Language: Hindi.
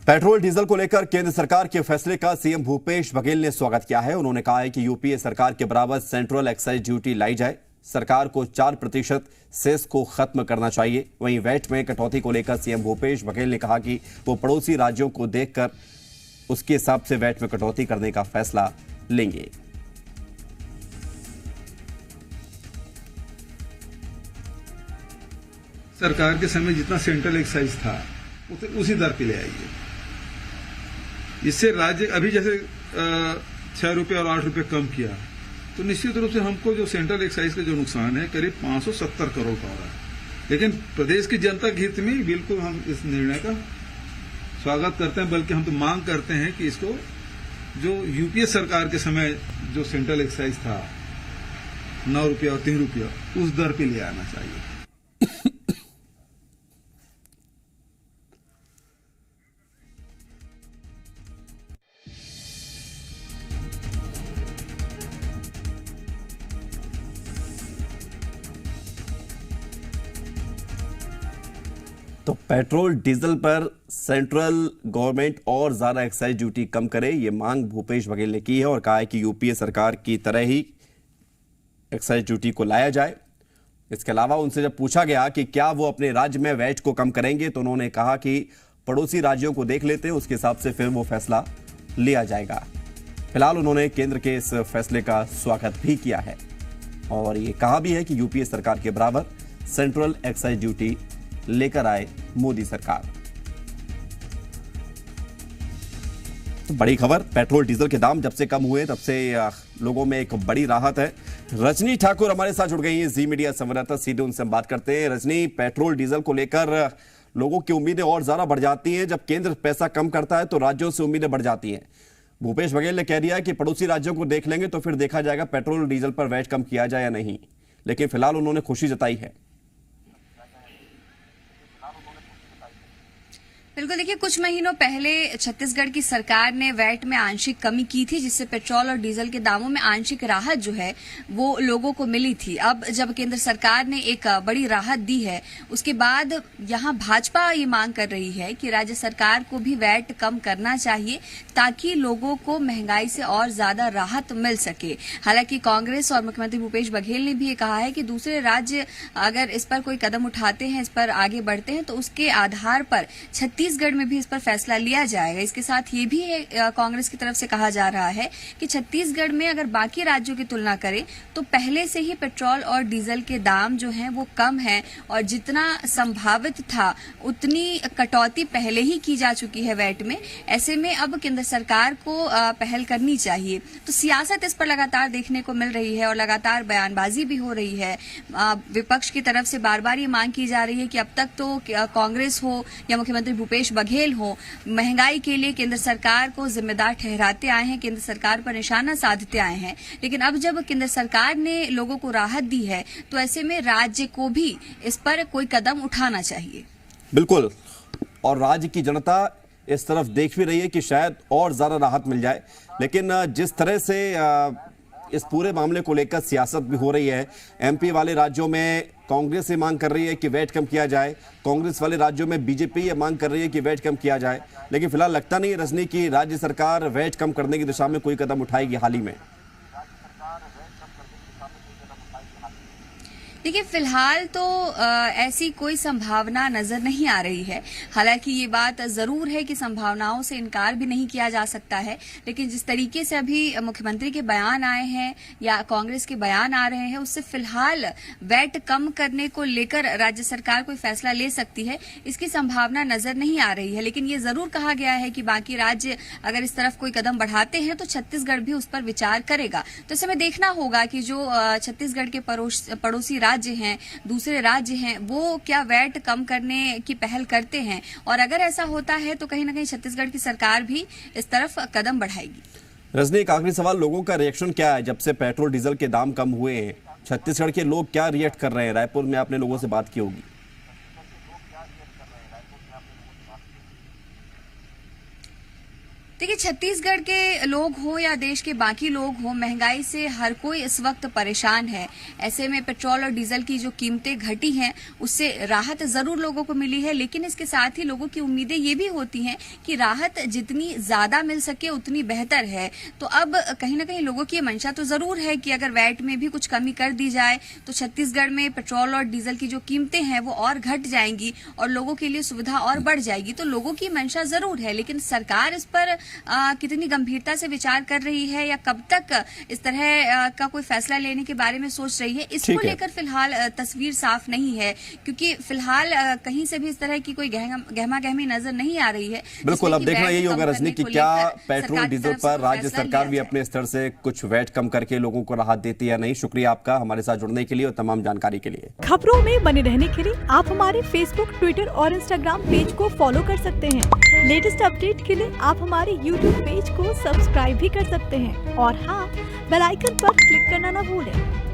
पेट्रोल डीजल को लेकर केंद्र सरकार के फैसले का सीएम भूपेश बघेल ने स्वागत किया है। उन्होंने कहा है कि यूपीए सरकार के बराबर सेंट्रल एक्साइज ड्यूटी लाई जाए। सरकार को 4% सेस को खत्म करना चाहिए। वहीं वैट में कटौती को लेकर सीएम भूपेश बघेल ने कहा कि वो पड़ोसी राज्यों को देखकर उसके हिसाब से वैट में कटौती करने का फैसला लेंगे। सरकार के समय जितना सेंट्रल एक्साइज था उसी दर पे ले आइए। इससे राज्य अभी जैसे 6 रुपये और 8 रुपये कम किया तो निश्चित रूप से हमको जो सेंट्रल एक्साइज का जो नुकसान है करीब 570 करोड़ का हो रहा है। लेकिन प्रदेश की जनता के हित में बिल्कुल हम इस निर्णय का स्वागत करते हैं, बल्कि हम तो मांग करते हैं कि इसको जो यूपीए सरकार के समय जो सेंट्रल एक्साइज था 9 रुपया और 3 रुपया उस दर पे ले आना चाहिए। तो पेट्रोल डीजल पर सेंट्रल गवर्नमेंट और ज्यादा एक्साइज ड्यूटी कम करे, ये मांग भूपेश बघेल ने की है और कहा है कि यूपीए सरकार की तरह ही एक्साइज ड्यूटी को लाया जाए। इसके अलावा उनसे जब पूछा गया कि क्या वो अपने राज्य में वैट को कम करेंगे तो उन्होंने कहा कि पड़ोसी राज्यों को देख लेते हैं, उसके हिसाब से फिर वो फैसला लिया जाएगा। फिलहाल उन्होंने केंद्र के इस फैसले का स्वागत भी किया है और ये कहा भी है कि यूपीए सरकार के बराबर सेंट्रल एक्साइज ड्यूटी लेकर आए मोदी सरकार। तो बड़ी खबर, पेट्रोल डीजल के दाम जब से कम हुए तब से लोगों में एक बड़ी राहत है। रजनी ठाकुर हमारे साथ जुड़ गई हैं, जी मीडिया संवाददाता, सीधे उनसे हम बात करते हैं। रजनी, पेट्रोल डीजल को लेकर लोगों की उम्मीदें और ज्यादा बढ़ जाती हैं। जब केंद्र पैसा कम करता है तो राज्यों से उम्मीदें बढ़ जाती हैं। भूपेश बघेल ने कह दिया कि पड़ोसी राज्यों को देख लेंगे तो फिर देखा जाएगा पेट्रोल डीजल पर वैट कम किया जाए या नहीं, लेकिन फिलहाल उन्होंने खुशी जताई है। बिल्कुल, देखिए कुछ महीनों पहले छत्तीसगढ़ की सरकार ने वैट में आंशिक कमी की थी, जिससे पेट्रोल और डीजल के दामों में आंशिक राहत जो है वो लोगों को मिली थी। अब जब केंद्र सरकार ने एक बड़ी राहत दी है, उसके बाद यहां भाजपा ये मांग कर रही है कि राज्य सरकार को भी वैट कम करना चाहिए ताकि लोगों को महंगाई से और ज्यादा राहत मिल सके। हालांकि कांग्रेस और मुख्यमंत्री भूपेश बघेल ने भी ये कहा है कि दूसरे राज्य अगर इस पर कोई कदम उठाते हैं, इस पर आगे बढ़ते हैं तो उसके आधार पर छत्तीसगढ़ में भी इस पर फैसला लिया जाएगा। इसके साथ ये भी कांग्रेस की तरफ से कहा जा रहा है कि छत्तीसगढ़ में अगर बाकी राज्यों की तुलना करें तो पहले से ही पेट्रोल और डीजल के दाम जो हैं वो कम है और जितना संभावित था उतनी कटौती पहले ही की जा चुकी है वैट में। ऐसे में अब केंद्र सरकार को पहल करनी चाहिए। तो सियासत इस पर लगातार देखने को मिल रही है और लगातार बयानबाजी भी हो रही है। विपक्ष की तरफ से बार बार ये मांग की जा रही है कि अब तक तो कांग्रेस हो या मुख्यमंत्री भूपेश बघेल हो, महंगाई के लिए केंद्र सरकार को जिम्मेदार ठहराते आए हैं, केंद्र सरकार पर निशाना साधते आए हैं। लेकिन अब जब केंद्र सरकार ने लोगों को राहत दी है तो ऐसे में राज्य को भी इस पर कोई कदम उठाना चाहिए। बिल्कुल, और राज्य की जनता इस तरफ देख भी रही है कि शायद और ज्यादा राहत मिल जाए। लेकिन जिस तरह से इस पूरे मामले को लेकर सियासत भी हो रही है, एमपी वाले राज्यों में कांग्रेस ये मांग कर रही है कि वैट कम किया जाए, कांग्रेस वाले राज्यों में बीजेपी ये मांग कर रही है कि वैट कम किया जाए, लेकिन फिलहाल लगता नहीं रजनी की राज्य सरकार वैट कम करने की दिशा में कोई कदम उठाएगी हाल ही में। देखिए फिलहाल तो ऐसी कोई संभावना नजर नहीं आ रही है। हालांकि ये बात जरूर है कि संभावनाओं से इनकार भी नहीं किया जा सकता है, लेकिन जिस तरीके से अभी मुख्यमंत्री के बयान आए हैं या कांग्रेस के बयान आ रहे हैं, उससे फिलहाल वैट कम करने को लेकर राज्य सरकार कोई फैसला ले सकती है, इसकी संभावना नजर नहीं आ रही है। लेकिन ये जरूर कहा गया है कि बाकी राज्य अगर इस तरफ कोई कदम बढ़ाते हैं तो छत्तीसगढ़ भी उस पर विचार करेगा। तो इस समय देखना होगा कि जो छत्तीसगढ़ के पड़ोसी राज्य हैं, दूसरे राज्य हैं, वो क्या वैट कम करने की पहल करते हैं, और अगर ऐसा होता है तो कहीं ना कहीं छत्तीसगढ़ की सरकार भी इस तरफ कदम बढ़ाएगी। रजनी, एक आखिरी सवाल, लोगों का रिएक्शन क्या है जब से पेट्रोल डीजल के दाम कम हुए हैं? छत्तीसगढ़ के लोग क्या रिएक्ट कर रहे हैं? रायपुर में आपने लोगों से बात की होगी। देखिए, छत्तीसगढ़ के लोग हों या देश के बाकी लोग हों, महंगाई से हर कोई इस वक्त परेशान है। ऐसे में पेट्रोल और डीजल की जो कीमतें घटी हैं उससे राहत जरूर लोगों को मिली है, लेकिन इसके साथ ही लोगों की उम्मीदें ये भी होती हैं कि राहत जितनी ज्यादा मिल सके उतनी बेहतर है। तो अब कहीं ना कहीं लोगों की मंशा तो जरूर है कि अगर वैट में भी कुछ कमी कर दी जाए तो छत्तीसगढ़ में पेट्रोल और डीजल की जो कीमतें हैं वो और घट जाएंगी और लोगों के लिए सुविधा और बढ़ जाएगी। तो लोगों की मंशा जरूर है, लेकिन सरकार इस पर कितनी गंभीरता से विचार कर रही है या कब तक इस तरह का कोई फैसला लेने के बारे में सोच रही है, इसको लेकर फिलहाल तस्वीर साफ नहीं है, क्योंकि फिलहाल कहीं से भी इस तरह की कोई गहमा गहमी नजर नहीं आ रही है। बिल्कुल, अब देखना यही होगा रजनी कि क्या पेट्रोल डीजल पर राज्य सरकार भी अपने स्तर से कुछ वैट कम करके लोगों को राहत देती है या नहीं। शुक्रिया आपका हमारे साथ जुड़ने के लिए और तमाम जानकारी के लिए। खबरों में बने रहने के लिए आप हमारे फेसबुक, ट्विटर और इंस्टाग्राम पेज को फॉलो कर सकते हैं। लेटेस्ट अपडेट के लिए आप हमारे यूट्यूब पेज को सब्सक्राइब भी कर सकते हैं और हाँ, बेल आइकन पर क्लिक करना न भूलें।